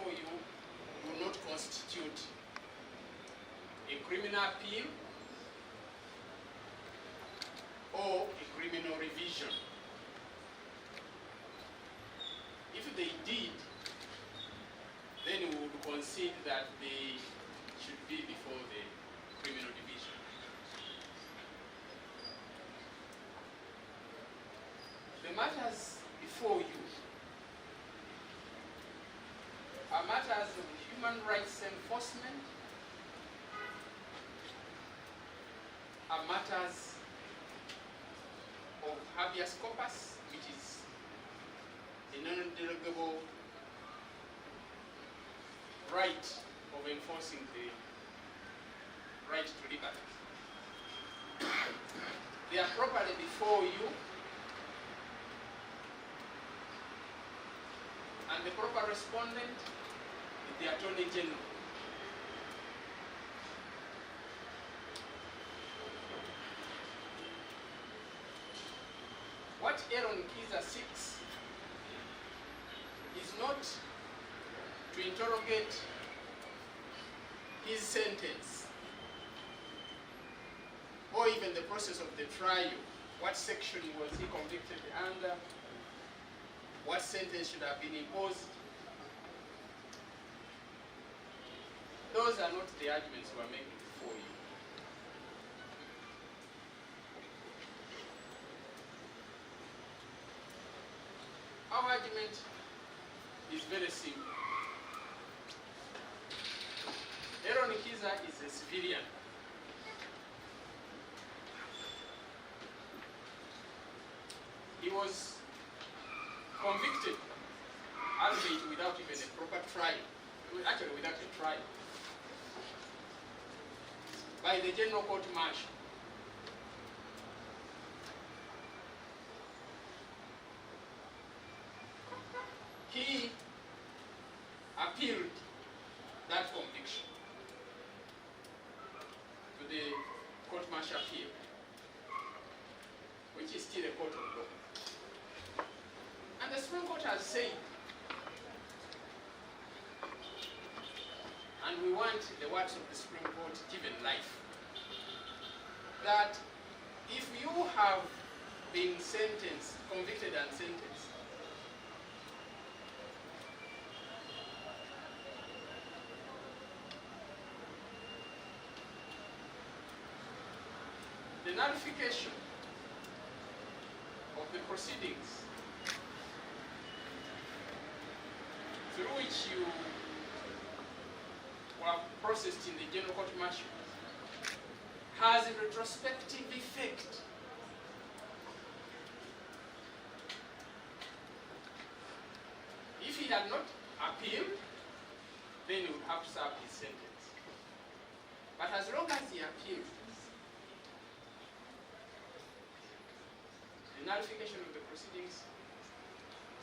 before you do not constitute a criminal appeal or a criminal revision. If they did, then we would concede that they should be before the criminal division. The matters before you are matters of human rights enforcement, are matters of habeas corpus, which is a non-derogable right of enforcing the right to liberty. They are properly before you, and the proper respondent is the Attorney General. What Eron Kiiza seeks is not to interrogate his sentence or even the process of the trial. What section was he convicted under? What sentence should have been imposed? Those are not the arguments we are making for you. Our argument is very simple. Eron Kiiza is a civilian. He was convicted, albeit without even a proper trial, actually without a trial, by the General Court Martial. He appealed that conviction to the Court Martial appeal, which is still a court of law. And the Supreme Court has said, and we want the words of the Supreme Court given life, that if you have been sentenced, convicted and sentenced, the nullification of the proceedings through which you were processed in the General Court Martial has a retrospective effect. If he had not appealed, then he would have to serve his sentence. But as long as he appealed, the nullification of the proceedings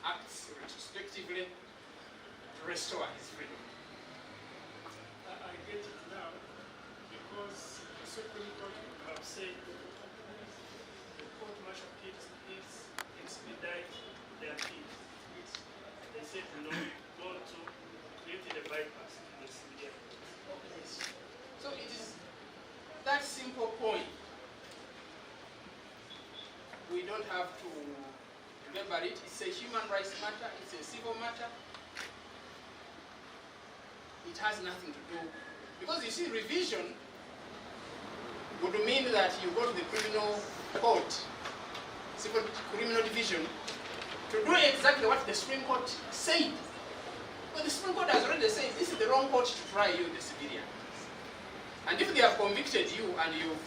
acts retrospectively to restore his freedom. I get it now, because the Supreme Court have said the Court Martial appeals is expedite the appeal. They said no, go to create a bypass to the civilian. So it is that simple point. We don't have to remember it. It's a human rights matter, it's a civil matter. It has nothing to do, because you see, revision would mean that you go to the criminal court, civil criminal division, to do exactly what the Supreme Court said. But the Supreme Court has already said this is the wrong court to try you, the civilian. And if they have convicted you and you've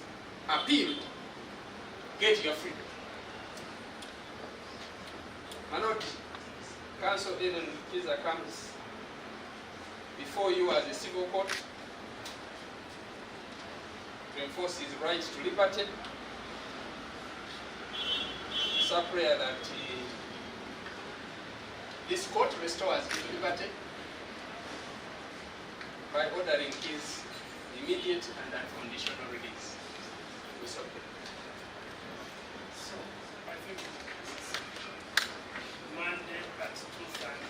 appealed, get your freedom. My Lord, Counsel Eron Kiiza comes before you as a civil court to enforce his right to liberty. It's a prayer that this court restores his liberty by ordering his immediate and unconditional release. We submit.